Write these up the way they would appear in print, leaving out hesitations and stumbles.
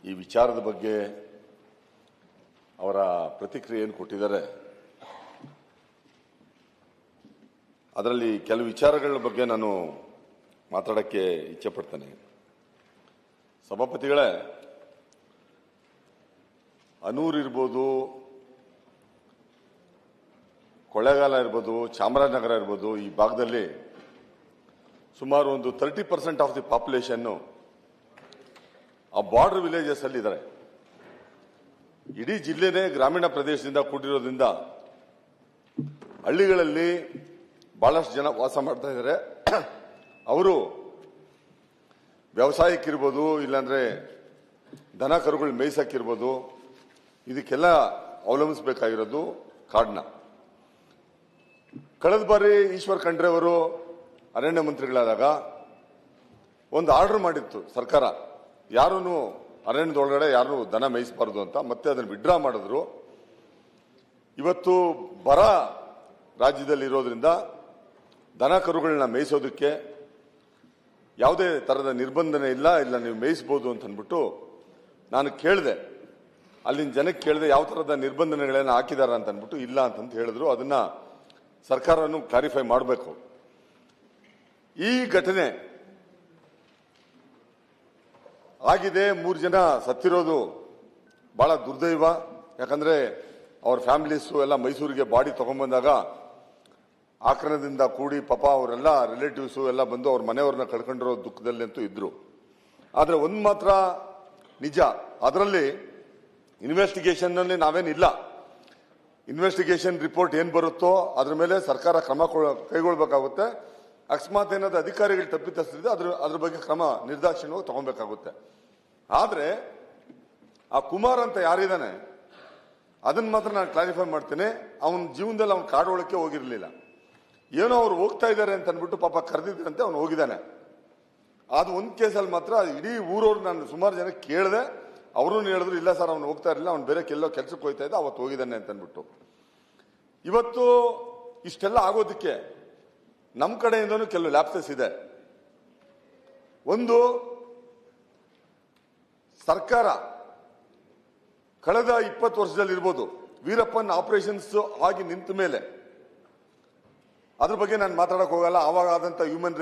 ಈ ವಿಚಾರದ ಬಗ್ಗೆ ಅವರ ಪ್ರತಿಕ್ರಿಯೆಯನ್ನು ಕೊಟ್ಟಿದ್ದಾರೆ. ಅದರಲ್ಲಿ ಕೆಲವು ವಿಚಾರಗಳ ಬಗ್ಗೆ ನಾನು ಮಾತಾಡೋಕ್ಕೆ ಇಚ್ಛೆ ಪಡ್ತೇನೆ. ಸಭಾಪತಿಗಳೇ, ಅನೂರು ಇರ್ಬೋದು, ಕೊಳ್ಳೇಗಾಲ ಇರ್ಬೋದು, ಚಾಮರಾಜನಗರ ಇರ್ಬೋದು, ಈ ಭಾಗದಲ್ಲಿ ಸುಮಾರು ಒಂದು 30% ಆಫ್ ದಿ ಪಾಪ್ಯುಲೇಷನ್ನು ಆ ಬಾರ್ಡರ್ ವಿಲೇಜಸ್ ಅಲ್ಲಿ ಇದ್ದಾರೆ. ಇಡೀ ಜಿಲ್ಲೆನೇ ಗ್ರಾಮೀಣ ಪ್ರದೇಶದಿಂದ ಕೂಡಿರೋದ್ರಿಂದ ಹಳ್ಳಿಗಳಲ್ಲಿ ಬಹಳಷ್ಟು ಜನ ವಾಸ ಮಾಡ್ತಾ ಇದ್ದಾರೆ. ಅವರು ವ್ಯವಸಾಯಕ್ಕಿರ್ಬೋದು, ಇಲ್ಲಾಂದ್ರೆ ದನ ಕರುಗಳು ಮೇಯಿಸಕ್ಕಿರ್ಬೋದು, ಇದಕ್ಕೆಲ್ಲ ಅವಲಂಬಿಸಬೇಕಾಗಿರೋದು ಕಾಡನ್ನ. ಕಳೆದ ಬಾರಿ ಈಶ್ವರ್ ಖಂಡ್ರೆ ಅವರು ಅರಣ್ಯ ಮಂತ್ರಿಗಳಾದಾಗ ಒಂದು ಆರ್ಡರ್ ಮಾಡಿತ್ತು ಸರ್ಕಾರ, ಯಾರೂ ಅರಣ್ಯದೊಳಗಡೆ ಯಾರು ದನ ಮೇಯಿಸಬಾರ್ದು ಅಂತ. ಮತ್ತೆ ಅದನ್ನು ವಿಡ್ರಾ ಮಾಡಿದ್ರು. ಇವತ್ತು ಬರ ರಾಜ್ಯದಲ್ಲಿ ಇರೋದ್ರಿಂದ ದನ ಕರುಗಳನ್ನ ಮೇಯಿಸೋದಕ್ಕೆ ಯಾವುದೇ ತರದ ನಿರ್ಬಂಧನೆ ಇಲ್ಲ ನೀವು ಮೇಯಿಸಬಹುದು ಅಂತ ಅಂದ್ಬಿಟ್ಟು ನಾನು ಕೇಳಿದೆ. ಅಲ್ಲಿನ ಜನಕ್ಕೆ ಕೇಳಿದೆ, ಯಾವ ತರದ ನಿರ್ಬಂಧನೆಗಳನ್ನ ಹಾಕಿದಾರ ಅಂತ ಅಂದ್ಬಿಟ್ಟು ಇಲ್ಲ ಅಂತಂತ ಹೇಳಿದ್ರು. ಅದನ್ನ ಸರ್ಕಾರನು ಕ್ಲಾರಿಫೈ ಮಾಡಬೇಕು. ಈ ಘಟನೆ ಆಗಿದೆ, 3 ಜನ ಸತ್ತಿರೋದು ಬಹಳ ದುರ್ದೈವ. ಯಾಕಂದ್ರೆ ಅವ್ರ ಫ್ಯಾಮಿಲೀಸು ಎಲ್ಲ ಮೈಸೂರಿಗೆ ಬಾಡಿ ತಗೊಂಡ್ಬಂದಾಗ ಆಕ್ರಮಣದಿಂದ ಕೂಡಿ ಪಾಪ ಅವರೆಲ್ಲ ರಿಲೇಟಿವ್ಸು ಎಲ್ಲ ಬಂದು ಅವ್ರ ಮನೆಯವ್ರನ್ನ ಕಳ್ಕೊಂಡಿರೋ ದುಃಖದಲ್ಲಿ ಅಂತೂ ಇದ್ರು. ಆದ್ರೆ ಒಂದು ಮಾತ್ರ ನಿಜ, ಅದರಲ್ಲಿ ಇನ್ವೆಸ್ಟಿಗೇಷನ್ ನಲ್ಲಿ ನಾವೇನಿಲ್ಲ. ಇನ್ವೆಸ್ಟಿಗೇಷನ್ ರಿಪೋರ್ಟ್ ಏನ್ ಬರುತ್ತೋ ಅದ್ರ ಮೇಲೆ ಸರ್ಕಾರ ಕ್ರಮ ಕೈಗೊಳ್ಬೇಕಾಗುತ್ತೆ. ಅಕಸ್ಮಾತ್ ಏನಾದ್ರು ಅಧಿಕಾರಿಗಳು ತಪ್ಪಿತಸ್ಥರಿದೆ ಅದ್ರ ಬಗ್ಗೆ ಕ್ರಮ ನಿರ್ದಾಕ್ಷಿಣ್ಯವಾಗಿ ತಗೊಬೇಕಾಗುತ್ತೆ. ಆದ್ರೆ ಆ ಕುಮಾರ್ ಅಂತ ಯಾರಿದ್ದಾನೆ ಅದನ್ನ ಮಾತ್ರ ನಾನು ಕ್ಲಾರಿಫೈ ಮಾಡ್ತೇನೆ. ಅವನ ಜೀವನದಲ್ಲಿ ಅವನ ಕಾಡೊಳಕ್ಕೆ ಹೋಗಿರ್ಲಿಲ್ಲ. ಏನೋ ಅವ್ರು ಹೋಗ್ತಾ ಇದ್ದಾರೆ ಅಂತ ಅಂದ್ಬಿಟ್ಟು ಪಾಪ ಕರೆದಿದ್ರಂತೆ, ಅವನು ಹೋಗಿದ್ದಾನೆ. ಅದು ಒಂದು ಕೇಸಲ್ಲಿ ಮಾತ್ರ ಇಡೀ ಊರವ್ರು ನಾನು ಸುಮಾರು ಜನ ಕೇಳಿದೆ, ಅವರು ಹೇಳಿದ್ರು ಇಲ್ಲ ಸರ್ ಅವ್ನು ಹೋಗ್ತಾ ಇರಲಿಲ್ಲ, ಅವ್ನು ಬೇರೆ ಕೆಲವು ಕೆಲಸಕ್ಕೆ ಹೋಗ್ತಾ ಇದ್ದ, ಅವತ್ತು ಹೋಗಿದ್ದಾನೆ ಅಂತ ಅಂದ್ಬಿಟ್ಟು. ಇವತ್ತು ಇಷ್ಟೆಲ್ಲ ಆಗೋದಕ್ಕೆ ನಮ್ಮ ಕಡೆಯಿಂದನೂ ಕೆಲವು ಲ್ಯಾಪ್ಸಸ್ ಇದೆ. ಒಂದು, ಸರ್ಕಾರ ಕಳೆದ 20 ವರ್ಷದಲ್ಲಿ ಇರ್ಬೋದು, ವೀರಪ್ಪನ್ ಆಪರೇಷನ್ಸ್ ಆಗಿ ನಿಂತ ಮೇಲೆ ಅದ್ರ ಬಗ್ಗೆ ನಾನು ಮಾತಾಡಕ್ ಹೋಗಲ್ಲ. ಆವಾಗ ಆದಂತ ಹ್ಯೂಮನ್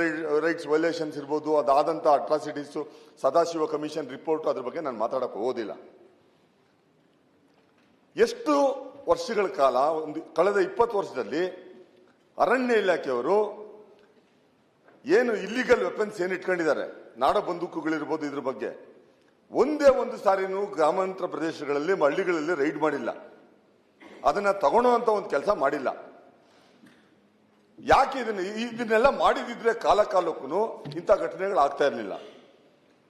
ರೈಟ್ಸ್ ವೈಲೇಷನ್ಸ್ ಇರ್ಬೋದು, ಅದಾದಂತ ಅಟ್ರಾಸಿಟೀಸ್, ಸದಾಶಿವ ಕಮಿಷನ್ ರಿಪೋರ್ಟ್, ಅದ್ರ ಬಗ್ಗೆ ನಾನು ಮಾತಾಡಕ್ ಹೋಗೋದಿಲ್ಲ. ಎಷ್ಟು ವರ್ಷಗಳ ಕಾಲ, ಕಳೆದ 20 ವರ್ಷದಲ್ಲಿ ಅರಣ್ಯ ಇಲಾಖೆಯವರು ಏನು ಇಲ್ಲಿಗಲ್ ವೆಪನ್ಸ್ ಏನ್ ಇಟ್ಕೊಂಡಿದ್ದಾರೆ, ನಾಡ ಬಂದೂಕುಗಳಿರ್ಬೋದು, ಇದ್ರ ಬಗ್ಗೆ ಒಂದೇ ಒಂದು ಸಾರಿನೂ ಗ್ರಾಮಾಂತರ ಪ್ರದೇಶಗಳಲ್ಲಿ ಹಳ್ಳಿಗಳಲ್ಲಿ ರೈಡ್ ಮಾಡಿಲ್ಲ. ಅದನ್ನ ತಗೊಳ್ಳುವಂತ ಒಂದು ಕೆಲಸ ಮಾಡಿಲ್ಲ. ಯಾಕೆ ಇದನ್ನೆಲ್ಲ ಮಾಡಿದಿದ್ರೆ ಕಾಲಕ್ಕೂ ಇಂಥ ಘಟನೆಗಳು ಆಗ್ತಾ ಇರಲಿಲ್ಲ.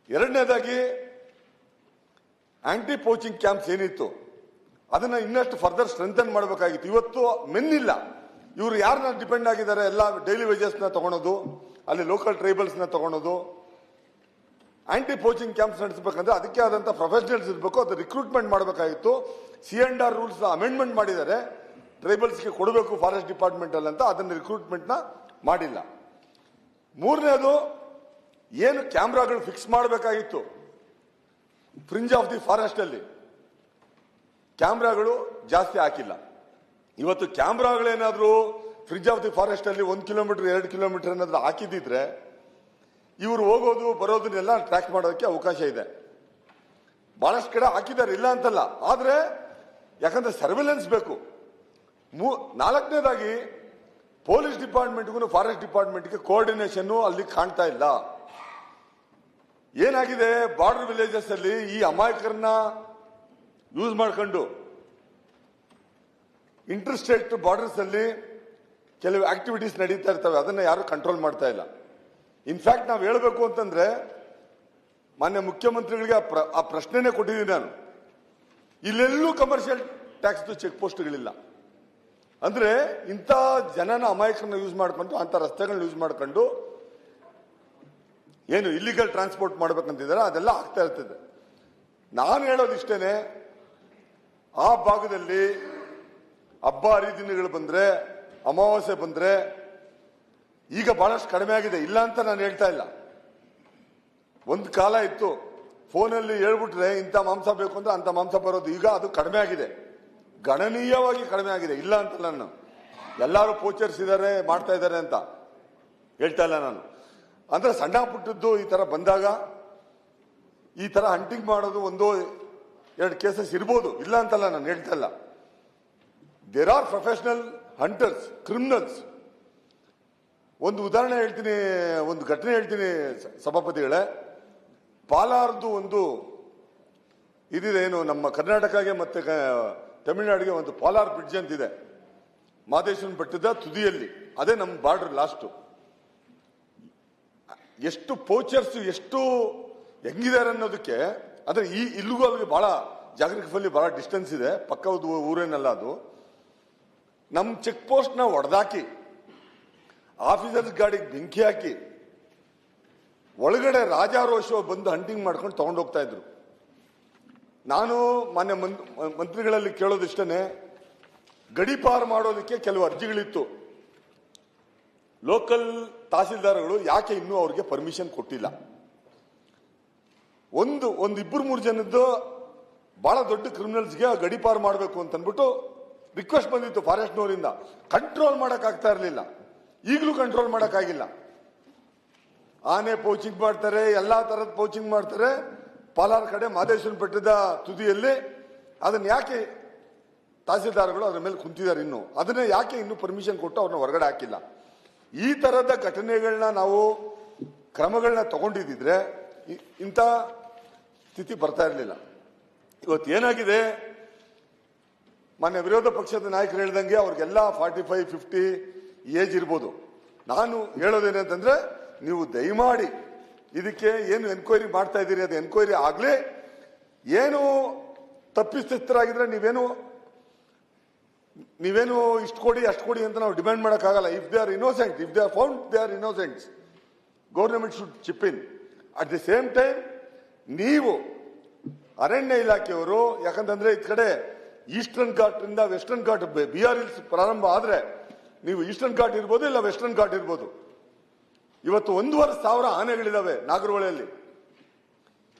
ಎರಡನೇದಾಗಿ, ಆಂಟಿ ಪೋಚಿಂಗ್ ಕ್ಯಾಂಪ್ಸ್ ಏನಿತ್ತು ಅದನ್ನ ಇನ್ನಷ್ಟು ಫರ್ದರ್ ಸ್ಟ್ರೆಂಥನ್ ಮಾಡಬೇಕಾಗಿತ್ತು. ಇವತ್ತು ಮೆನ್ ಇಲ್ಲ. ಇವರು ಯಾರನ್ನ ಡಿಪೆಂಡ್ ಆಗಿದ್ದಾರೆ, ಎಲ್ಲ ಡೈಲಿ ವೇಜಸ್ ನ ತಗೊಳೋದು, ಅಲ್ಲಿ ಲೋಕಲ್ ಟ್ರೈಬಲ್ಸ್ ನ ತಗೊಳೋದು. ಆಂಟಿ ಪೋಚಿಂಗ್ ಕ್ಯಾಂಪ್ಸ್ ನಡೆಸಬೇಕಂದ್ರೆ ಅದಕ್ಕೆ ಆದಂತ ಪ್ರೊಫೆಷನಲ್ಸ್ ಇರಬೇಕು. ಅದು ರಿಕ್ರೂಟ್ಮೆಂಟ್ ಮಾಡಬೇಕಾಗಿತ್ತು. C&R ರೂಲ್ಸ್ ಅಮೆಂಡ್ಮೆಂಟ್ ಮಾಡಿದ್ದಾರೆ, ಟ್ರೈಬಲ್ಸ್ಗೆ ಕೊಡಬೇಕು ಫಾರೆಸ್ಟ್ ಡಿಪಾರ್ಟ್ಮೆಂಟ್ ಅಲ್ಲಿ ಅಂತ. ಅದನ್ನ ರಿಕ್ರೂಟ್ಮೆಂಟ್ ನ ಮಾಡಿಲ್ಲ. ಮೂರನೇದು, ಏನು ಕ್ಯಾಮ್ರಾಗಳು ಫಿಕ್ಸ್ ಮಾಡಬೇಕಾಗಿತ್ತು ಫ್ರಿಂಜ್ ಆಫ್ ದಿ ಫಾರೆಸ್ಟ್ ಅಲ್ಲಿ, ಕ್ಯಾಮ್ರಾಗಳು ಜಾಸ್ತಿ ಹಾಕಿಲ್ಲ. ಇವತ್ತು ಕ್ಯಾಮ್ರಾಗಳೇನಾದ್ರೂ ಫ್ರಿಂಜ್ ಆಫ್ ದಿ ಫಾರೆಸ್ಟ್ ಅಲ್ಲಿ 1 ಕಿಲೋಮೀಟರ್ 2 ಕಿಲೋಮೀಟರ್ ಏನಾದ್ರೂ ಹಾಕಿದ್ದಿದ್ರೆ ಇವರು ಹೋಗೋದು ಬರೋದನ್ನೆಲ್ಲ ಟ್ರ್ಯಾಕ್ ಮಾಡೋದಕ್ಕೆ ಅವಕಾಶ ಇದೆ. ಬಹಳಷ್ಟು ಕಡೆ ಹಾಕಿದ್ದಾರೆ, ಇಲ್ಲ ಅಂತಲ್ಲ. ಆದ್ರೆ ಯಾಕಂದ್ರೆ ಸರ್ವೆಲೆನ್ಸ್ ಬೇಕು. ನಾಲ್ಕನೇದಾಗಿ, ಪೊಲೀಸ್ ಡಿಪಾರ್ಟ್ಮೆಂಟ್ಗೂ ಫಾರೆಸ್ಟ್ ಡಿಪಾರ್ಟ್ಮೆಂಟ್ಗೆ ಕೋಆರ್ಡಿನೇಷನ್ ಅಲ್ಲಿ ಕಾಣ್ತಾ ಇಲ್ಲ. ಏನಾಗಿದೆ, ಬಾರ್ಡರ್ ವಿಲೇಜಸ್ ಅಲ್ಲಿ ಈ ಅಮಾಯಕರನ್ನ ಯೂಸ್ ಮಾಡ್ಕೊಂಡು ಇಂಟರ್ ಸ್ಟೇಟ್ ಬಾರ್ಡರ್ಸ್ ಅಲ್ಲಿ ಕೆಲವು ಆಕ್ಟಿವಿಟೀಸ್ ನಡೀತಾ ಇರ್ತವೆ. ಅದನ್ನ ಯಾರು ಕಂಟ್ರೋಲ್ ಮಾಡ್ತಾ ಇಲ್ಲ. ಇನ್ಫ್ಯಾಕ್ಟ್ ನಾವು ಹೇಳಬೇಕು ಅಂತಂದ್ರೆ, ಮಾನ್ಯ ಮುಖ್ಯಮಂತ್ರಿಗಳಿಗೆ ಆ ಪ್ರಶ್ನೆನೇ ಕೊಟ್ಟಿದ್ದೀನಿ ನಾನು. ಇಲ್ಲೆಲ್ಲೂ ಕಮರ್ಷಿಯಲ್ ಟ್ಯಾಕ್ಸ್ ಚೆಕ್ ಪೋಸ್ಟ್ಗಳಿಲ್ಲ. ಅಂದ್ರೆ ಇಂಥ ಜನನ ಅಮಾಯಕರನ್ನ ಯೂಸ್ ಮಾಡ್ಕೊಂಡು, ಅಂತ ರಸ್ತೆಗಳನ್ನ ಯೂಸ್ ಮಾಡ್ಕೊಂಡು ಏನು ಇಲ್ಲಿಗಲ್ ಟ್ರಾನ್ಸ್ಪೋರ್ಟ್ ಮಾಡ್ಬೇಕಂತಿದ್ದಾರೆ, ಅದೆಲ್ಲ ಆಗ್ತಾ ಇರ್ತದೆ. ನಾನು ಹೇಳೋದಿಷ್ಟೇನೆ, ಆ ಭಾಗದಲ್ಲಿ ಹಬ್ಬ ಹರಿದಿನಗಳು ಬಂದ್ರೆ, ಅಮಾವಾಸ್ಯೆ ಬಂದ್ರೆ ಈಗ ಬಹಳಷ್ಟು ಕಡಿಮೆ ಆಗಿದೆ, ಇಲ್ಲ ಅಂತ ನಾನು ಹೇಳ್ತಾ ಇಲ್ಲ. ಒಂದು ಕಾಲ ಇತ್ತು ಫೋನಲ್ಲಿ ಹೇಳ್ಬಿಟ್ರೆ ಇಂಥ ಮಾಂಸ ಬೇಕು ಅಂದ್ರೆ ಅಂತ ಮಾಂಸ ಬರೋದು. ಈಗ ಅದು ಕಡಿಮೆ ಆಗಿದೆ, ಗಣನೀಯವಾಗಿ ಕಡಿಮೆ ಆಗಿದೆ. ಇಲ್ಲ ಅಂತಲ್ಲ ನಾನು, ಎಲ್ಲರೂ ಪೋಚರ್ಸ್ ಇದ್ದಾರೆ ಮಾಡ್ತಾ ಇದ್ದಾರೆ ಅಂತ ಹೇಳ್ತಾ ಇಲ್ಲ ನಾನು. ಅಂದ್ರೆ ಸಣ್ಣ ಪುಟ್ಟದ್ದು ಈ ತರ ಬಂದಾಗ ಈ ತರ ಹಂಟಿಂಗ್ ಮಾಡೋದು 1-2 ಕೇಸಸ್ ಇರ್ಬೋದು, ಇಲ್ಲ ಅಂತಲ್ಲ ನಾನು ಹೇಳ್ತಾ ಇಲ್ಲ. There are professional hunters, criminals. ಒಂದು ಉದಾಹರಣೆ ಹೇಳ್ತೀನಿ, ಒಂದು ಘಟನೆ ಹೇಳ್ತೀನಿ ಸಭಾಪತಿಗಳೇ. ಪಾಲಾರ್ದು ಒಂದು ಇದಿದೆ, ಏನು ನಮ್ಮ ಕರ್ನಾಟಕಗೆ ಮತ್ತೆ ತಮಿಳುನಾಡಿಗೆ ಒಂದು ಪಾಲಾರ್ ಬ್ರಿಡ್ಜ್ ಅಂತಿದೆ, ಮಾದೇಶ್ವರನ ಬೆಟ್ಟದ ತುದಿಯಲ್ಲಿ. ಅದೇ ನಮ್ಮ ಬಾರ್ಡರ್ ಲಾಸ್ಟು. ಎಷ್ಟು ಪೋಚರ್ಸ್ ಎಷ್ಟು ಹೆಂಗಿದ್ದಾರೆ ಅನ್ನೋದಕ್ಕೆ, ಅಂದ್ರೆ ಇಲ್ಲಿಗೂ ಅಲ್ಲಿಗೆ ಬಹಳ ಜಾಗ್ರಫಿಕಲಿ ಬಹಳ ಡಿಸ್ಟೆನ್ಸ್ ಇದೆ, ಪಕ್ಕದ ಊರೇನಲ್ಲ ಅದು. ನಮ್ಮ ಚೆಕ್ ಪೋಸ್ಟ್ ನ ಹೊಡೆದಾಕಿ, ಆಫೀಸರ್ಸ್ ಗಾಡಿಗೆ ಬೆಂಕಿ ಹಾಕಿ, ಒಳಗಡೆ ರಾಜಾರೋಷ ಬಂದು ಹಂಟಿಂಗ್ ಮಾಡ್ಕೊಂಡು ತಗೊಂಡೋಗ್ತಾ ಇದ್ರು. ನಾನು ಮಾನ್ಯ ಮಂತ್ರಿಗಳಲ್ಲಿ ಕೇಳೋದಿಷ್ಟೇ, ಗಡಿಪಾರು ಮಾಡೋದಕ್ಕೆ ಕೆಲವು ಅರ್ಜಿಗಳಿತ್ತು. ಲೋಕಲ್ ತಹಸೀಲ್ದಾರ್ಗಳು ಯಾಕೆ ಇನ್ನೂ ಅವ್ರಿಗೆ ಪರ್ಮಿಷನ್ ಕೊಟ್ಟಿಲ್ಲ? ಇಬ್ಬರು 3 ಜನದ್ದು ಬಹಳ ದೊಡ್ಡ ಕ್ರಿಮಿನಲ್ಸ್ಗೆ ಗಡಿಪಾರು ಮಾಡಬೇಕು ಅಂತ ಅಂದ್ಬಿಟ್ಟು ರಿಕ್ವೆಸ್ಟ್ ಬಂದಿತ್ತು ಫಾರೆಸ್ಟ್ನವರಿಂದ. ಕಂಟ್ರೋಲ್ ಮಾಡಕ್ಕಾಗ್ತಾ ಇರಲಿಲ್ಲ, ಈಗಲೂ ಕಂಟ್ರೋಲ್ ಮಾಡಕ್ಕಾಗಿಲ್ಲ. ಆನೆ ಪೌಚಿಂಗ್ ಮಾಡ್ತಾರೆ, ಎಲ್ಲಾ ತರದ ಪೌಚಿಂಗ್ ಮಾಡ್ತಾರೆ ಪಾಲಾರ್ ಕಡೆ ಮಾದೇಶ್ವರನ ಬೆಟ್ಟದ ತುದಿಯಲ್ಲಿ. ಅದನ್ನ ಯಾಕೆ ತಹಸೀಲ್ದಾರ್ಗಳು ಅದ್ರ ಮೇಲೆ ಕುಂತಿದ್ದಾರೆ ಇನ್ನು? ಅದನ್ನ ಯಾಕೆ ಇನ್ನು ಪರ್ಮಿಷನ್ ಕೊಟ್ಟು ಅವ್ರನ್ನ ಹೊರಗಡೆ ಹಾಕಿಲ್ಲ? ಈ ತರದ ಘಟನೆಗಳನ್ನ ನಾವು ಕ್ರಮಗಳನ್ನ ತಗೊಂಡಿದ್ರೆ ಇಂಥ ಸ್ಥಿತಿ ಬರ್ತಾ ಇರಲಿಲ್ಲ. ಇವತ್ತು ಏನಾಗಿದೆ, ಮಾನ್ಯ ವಿರೋಧ ಪಕ್ಷದ ನಾಯಕರು ಹೇಳ್ದಂಗೆ ಅವ್ರಿಗೆಲ್ಲ 45-50 ಏಜ್ ಇರ್ಬೋದು. ನಾನು ಹೇಳೋದೇನಂತಂದ್ರೆ, ನೀವು ದಯಮಾಡಿ ಇದಕ್ಕೆ ಏನು ಎನ್ಕ್ವೈರಿ ಮಾಡ್ತಾ ಇದ್ದೀರಿ, ಅದು ಎನ್ಕ್ವೈರಿ ಆಗ್ಲಿ. ಏನು ತಪ್ಪಿತಸ್ಥರಾಗಿದ್ರೆ ನೀವೇನು ಇಷ್ಟು ಕೊಡಿ ಅಷ್ಟು ಕೊಡಿ ಅಂತ ನಾವು ಡಿಮ್ಯಾಂಡ್ ಮಾಡೋಕ್ಕಾಗಲ್ಲ. If they are innocent, if they are found they are innocents, government should chip in. At the same time ನೀವು ಅರಣ್ಯ ಇಲಾಖೆಯವರು, ಯಾಕಂತಂದ್ರೆ ಈ ಕಡೆ ಈಸ್ಟರ್ನ್ ಘಾಟ್ ಇಂದ ವೆಸ್ಟರ್ನ್ ಘಾಟ್ ಬಿಆರ್ ಹಿಲ್ಸ್ ಪ್ರಾರಂಭ ಆದ್ರೆ ನೀವು ಈಸ್ಟರ್ನ್ ಘಾಟ್ ಇರ್ಬೋದು, ಇಲ್ಲ ವೆಸ್ಟರ್ನ್ ಘಾಟ್ ಇರ್ಬೋದು. ಇವತ್ತು 1,500 ಆನೆಗಳಿದಾವೆ ನಾಗರಹೊಳೆಯಲ್ಲಿ.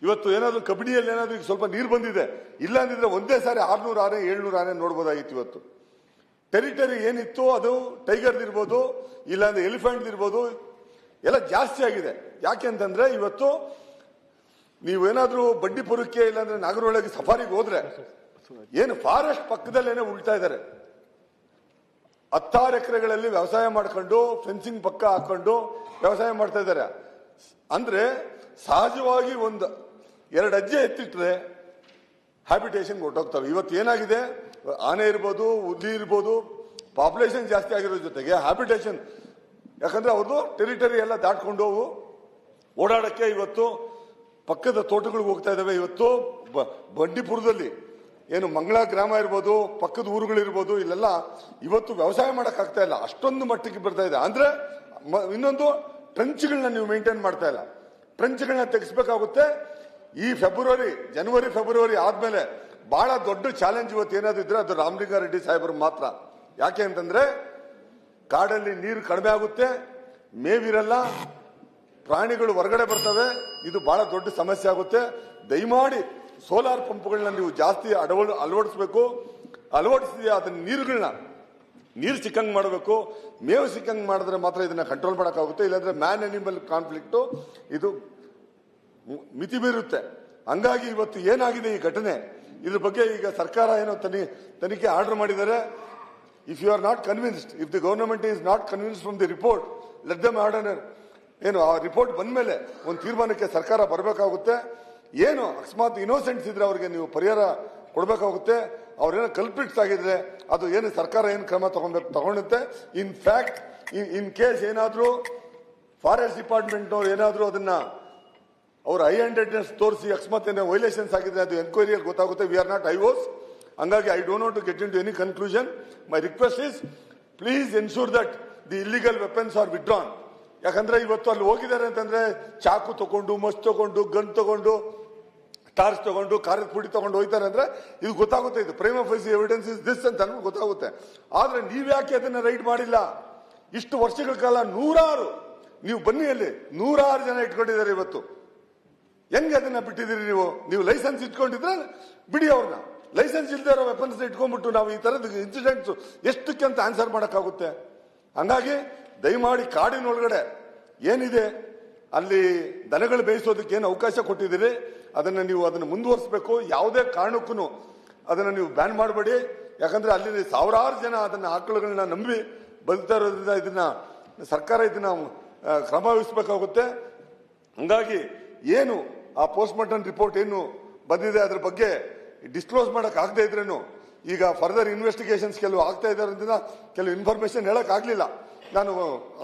ಇವತ್ತು ಏನಾದ್ರು ಕಬಿಡಿಯಲ್ಲಿ ಏನಾದ್ರು ಈಗ ಸ್ವಲ್ಪ ನೀರು ಬಂದಿದೆ, ಇಲ್ಲ ಅಂದಿದ್ರೆ ಒಂದೇ ಸಾರಿ 600 ಆನೆ 700 ಆನೆ ನೋಡ್ಬೋದಾಗಿತ್ತು. ಇವತ್ತು ಟೆರಿಟರಿ ಏನಿತ್ತು ಅದು ಟೈಗರ್ ಇರ್ಬೋದು, ಇಲ್ಲಾಂದ್ರೆ ಎಲಿಫೆಂಟ್ ಇರ್ಬೋದು, ಎಲ್ಲ ಜಾಸ್ತಿ ಆಗಿದೆ. ಯಾಕೆ ಅಂತಂದ್ರೆ ಇವತ್ತು ನೀವೇನಾದ್ರೂ ಬಂಡೀಪುರಕ್ಕೆ ಇಲ್ಲಾಂದ್ರೆ ನಾಗರಹೊಳೆಗೆ ಸಫಾರಿಗೆ ಹೋದ್ರೆ ಏನು ಫಾರೆಸ್ಟ್ ಪಕ್ಕದಲ್ಲೇನೆ ಉಳ್ತಾ ಇದ್ದಾರೆ. 16 ಎಕರೆಗಳಲ್ಲಿ ವ್ಯವಸಾಯ ಮಾಡ್ಕೊಂಡು ಫೆನ್ಸಿಂಗ್ ಪಕ್ಕ ಹಾಕೊಂಡು ವ್ಯವಸಾಯ ಮಾಡ್ತಾ ಇದ್ದಾರೆ. ಅಂದ್ರೆ ಸಹಜವಾಗಿ 1-2 ಹೆಜ್ಜೆ ಎತ್ತಿಟ್ರೆ ಹ್ಯಾಬಿಟೇಷನ್ ಹೊರಟೋಗ್ತವೆ. ಇವತ್ತು ಏನಾಗಿದೆ, ಆನೆ ಇರ್ಬೋದು, ಹುಲಿ ಇರ್ಬೋದು, ಪಾಪ್ಯುಲೇಷನ್ ಜಾಸ್ತಿ ಆಗಿರೋ ಜೊತೆಗೆ ಹ್ಯಾಬಿಟೇಷನ್, ಯಾಕಂದ್ರೆ ಅವ್ರದ್ದು ಟೆರಿಟರಿ ಎಲ್ಲ ದಾಟ್ಕೊಂಡು ಓಡಾಡಕ್ಕೆ ಇವತ್ತು ಪಕ್ಕದ ತೋಟಗಳಿಗೆ ಹೋಗ್ತಾ ಇದಾವೆ. ಇವತ್ತು ಬಂಡೀಪುರದಲ್ಲಿ ಏನು ಮಂಗಳ ಗ್ರಾಮ ಇರ್ಬೋದು, ಪಕ್ಕದ ಊರುಗಳಿರ್ಬೋದು, ಇಲ್ಲೆಲ್ಲ ಇವತ್ತು ವ್ಯವಸಾಯ ಮಾಡಕ್ ಆಗ್ತಾ ಇಲ್ಲ, ಅಷ್ಟೊಂದು ಮಟ್ಟಿಗೆ ಬರ್ತಾ ಇದೆ. ಅಂದ್ರೆ ಇನ್ನೊಂದು ಟ್ರಂಚ್ಗಳನ್ನ ನೀವು ಮೇಂಟೈನ್ ಮಾಡ್ತಾ ಇಲ್ಲ, ಟ್ರಂಚ್ಗಳನ್ನ ತೆಗೆಸಬೇಕಾಗುತ್ತೆ. ಈ ಜನವರಿ ಫೆಬ್ರವರಿ ಆದ್ಮೇಲೆ ಬಹಳ ದೊಡ್ಡ ಚಾಲೆಂಜ್ ಇವತ್ತು ಏನಾದಿದ್ರೆ ಅದು ರಾಮಲಿಂಗಾರೆಡ್ಡಿ ಸಾಹೇಬರು ಮಾತ್ರ. ಯಾಕೆ ಅಂತಂದ್ರೆ ಕಾಡಲ್ಲಿ ನೀರು ಕಡಿಮೆ ಆಗುತ್ತೆ, ಮೇವಿರಲ್ಲ, ಪ್ರಾಣಿಗಳು ಹೊರಗಡೆ ಬರ್ತವೆ, ಇದು ಬಹಳ ದೊಡ್ಡ ಸಮಸ್ಯೆ ಆಗುತ್ತೆ. ದಯಮಾಡಿ ಸೋಲಾರ್ ಪಂಪ್ಗಳನ್ನ ನೀವು ಜಾಸ್ತಿ ಅಳವಡಿಸಬೇಕು. ಅಳವಡಿಸಿದ ಅದನ್ನ ನೀರು ಸಿಕ್ಕಂಗ್ ಮಾಡಬೇಕು, ಮೇವು ಸಿಕ್ಕಂಗ್ ಮಾಡಿದ್ರೆ ಮಾತ್ರ ಇದನ್ನ ಕಂಟ್ರೋಲ್ ಮಾಡೋಕ್ಕಾಗುತ್ತೆ. ಇಲ್ಲಾಂದ್ರೆ ಮ್ಯಾನ್ ಅನಿಮಲ್ ಕಾನ್ಫ್ಲಿಕ್ಟ್ ಇದು ಮಿತಿ ಮೀರುತ್ತೆ. ಹಂಗಾಗಿ ಇವತ್ತು ಏನಾಗಿದೆ ಈ ಘಟನೆ, ಇದ್ರ ಬಗ್ಗೆ ಈಗ ಸರ್ಕಾರ ಏನೋ ತನಿಖೆ ಆರ್ಡರ್ ಮಾಡಿದ್ದಾರೆ. If you are not convinced, if the government is not convinced from the report, let them order. ಏನು ಆ ರಿಪೋರ್ಟ್ ಬಂದ್ಮೇಲೆ ಒಂದು ತೀರ್ಮಾನಕ್ಕೆ ಸರ್ಕಾರ ಬರಬೇಕಾಗುತ್ತೆ. ಏನು ಅಕಸ್ಮಾತ್ ಇನ್ನೋಸೆಂಟ್ಸ್ ಇದ್ರೆ ಅವ್ರಿಗೆ ನೀವು ಪರಿಹಾರ ಕೊಡಬೇಕಾಗುತ್ತೆ. ಅವ್ರೇನೋ ಕಲ್ಪಿಟ್ಸ್ ಆಗಿದ್ರೆ ಅದು ಏನು ಸರ್ಕಾರ ಏನು ಕ್ರಮ ತಗೊಳುತ್ತೆ. ಇನ್ ಫ್ಯಾಕ್ಟ್ ಇನ್ ಕೇಸ್ ಏನಾದ್ರೂ ಫಾರೆಸ್ಟ್ ಡಿಪಾರ್ಟ್ಮೆಂಟ್ ಅವ್ರು ಏನಾದ್ರೂ ಅದನ್ನ ಅವ್ರ ಹೈ ಹ್ಯಾಂಡೆಡ್ನೆಸ್ ತೋರಿಸಿ ಅಕಸ್ಮಾತ್ ಏನೋ ವೈಲೇಷನ್ಸ್ ಆಗಿದ್ರೆ ಅದು ಎನ್ಕ್ವೈರಿಯಲ್ಲಿ ಗೊತ್ತಾಗುತ್ತೆ. We are not IOs. ಹಂಗಾಗಿ I don't want to get into any conclusion. My request is please ensure that the illegal weapons are withdrawn. ಯಾಕಂದ್ರೆ ಇವತ್ತು ಅಲ್ಲಿ ಹೋಗಿದ್ದಾರೆ ಅಂತಂದ್ರೆ ಚಾಕು ತಗೊಂಡು, ಮಸ್ ತಗೊಂಡು, ಗನ್ ತಗೊಂಡು, ಟಾರ್ಚ್ ತಗೊಂಡು, ಖಾರದ ಪುಡಿ ತಗೊಂಡು ಹೋಗ್ತಾರೆ ಅಂದ್ರೆ ಇದು ಗೊತ್ತಾಗುತ್ತೆ. ಇದು ಪ್ರೈಮಾ ಫೇಸಿ ಎವಿಡೆನ್ಸ್ ಇಸ್ ದಿಸ್ ಅಂತ ಅನ್ಕೊಂಡು ಗೊತ್ತಾಗುತ್ತೆ. ಆದ್ರೆ ನೀವ್ಯಾಕೆ ಅದನ್ನ ರೈಡ್ ಮಾಡಿಲ್ಲ? ಇಷ್ಟು ವರ್ಷಗಳ ಕಾಲ ನೀವು ಬನ್ನಿ, ಅಲ್ಲಿ 106 ಜನ ಇಟ್ಕೊಂಡಿದ್ದಾರೆ. ಇವತ್ತು ಹೆಂಗೆ ಅದನ್ನ ಬಿಟ್ಟಿದ್ದೀರಿ ನೀವು ಲೈಸೆನ್ಸ್ ಇಟ್ಕೊಂಡಿದ್ರೆ ಬಿಡಿ ಅವ್ರನ್ನ. ಲೈಸೆನ್ಸ್ ಇಲ್ಲದೆ ಇರೋ ವೆಪನ್ಸ್ ಇಟ್ಕೊಂಡ್ಬಿಟ್ಟು ನಾವು ಈ ತರದ ಇನ್ಸಿಡೆಂಟ್ಸ್ ಎಷ್ಟಕ್ಕೆ ಅಂತ ಆನ್ಸರ್ ಮಾಡೋಕ್ಕಾಗುತ್ತೆ? ಹಂಗಾಗಿ ದಯಮಾಡಿ ಕಾಡಿನೊಳಗಡೆ ಏನಿದೆ ಅಲ್ಲಿ ದನಗಳು ಬೇಯಿಸೋದಕ್ಕೆ ಏನು ಅವಕಾಶ ಕೊಟ್ಟಿದ್ದೀರಿ ಅದನ್ನು ಮುಂದುವರಿಸಬೇಕು. ಯಾವುದೇ ಕಾರಣಕ್ಕೂ ಅದನ್ನು ನೀವು ಬ್ಯಾನ್ ಮಾಡಬೇಡಿ. ಯಾಕಂದ್ರೆ ಅಲ್ಲಿ ಸಾವಿರಾರು ಜನ ಅದನ್ನ ಆಕಳುಗಳನ್ನ ನಂಬಿ ಬದುಕ್ತಾ ಇರೋದ್ರಿಂದ ಇದನ್ನ ಸರ್ಕಾರ ಇದನ್ನ ಕ್ರಮ ವಹಿಸಬೇಕಾಗುತ್ತೆ. ಹಂಗಾಗಿ ಏನು ಆ ಪೋಸ್ಟ್ ಮಾರ್ಟಮ್ ರಿಪೋರ್ಟ್ ಏನು ಬಂದಿದೆ ಅದ್ರ ಬಗ್ಗೆ ಡಿಸ್ಕ್ಲೋಸ್ ಮಾಡಕ್ ಆಗದೆ ಇದ್ರೇನು ಈಗ ಫರ್ದರ್ ಇನ್ವೆಸ್ಟಿಗೇಷನ್ಸ್ ಕೆಲವು ಆಗ್ತಾ ಇರೋದ್ರಿಂದ ಕೆಲವು ಇನ್ಫಾರ್ಮೇಶನ್ ಹೇಳಕ್ ಆಗ್ಲಿಲ್ಲ. ನಾನು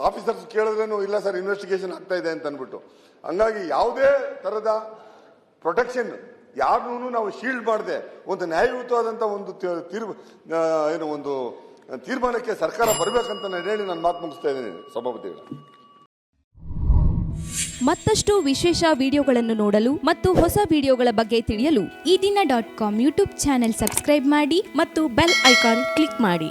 ಆಫೀಸರ್ಸ್ ಕೇಳಿದ್ರೇನು ಇಲ್ಲ ಸರ್ ಇನ್ವೆಸ್ಟಿಗೇಷನ್ ಆಗ್ತಾ ಇದೆ ಅಂತ ಅಂದ್ಬಿಟ್ಟು. ಹಂಗಾಗಿ ಯಾವುದೇ ತರದ ಪ್ರೊಟೆಕ್ಷನ್ ಯಾರನ್ನೂ ನಾವು ಶೀಲ್ಡ್ ಮಾಡದೆ ಒಂದು ನ್ಯಾಯಯುತವಾದಂತ ಒಂದು ತೀರ್ಮಾನಕ್ಕೆ ಸರ್ಕಾರ ಬರಬೇಕಂತ ನಾನು ಹೇಳಿ ನಾನು ಮಾತು ಮುಗಿಸ್ತಾ ಇದ್ದೀನಿ ಸಭಾಪತಿಗಳು. ಮತ್ತಷ್ಟು ವಿಶೇಷ ವಿಡಿಯೋಗಳನ್ನು ನೋಡಲು ಮತ್ತು ಹೊಸ ವಿಡಿಯೋಗಳ ಬಗ್ಗೆ ತಿಳಿಯಲು ಈ ದಿನ .com ಯೂಟ್ಯೂಬ್ ಚಾನೆಲ್ ಸಬ್ಸ್ಕ್ರೈಬ್ ಮಾಡಿ ಮತ್ತು ಬೆಲ್ ಐಕಾನ್ ಕ್ಲಿಕ್ ಮಾಡಿ.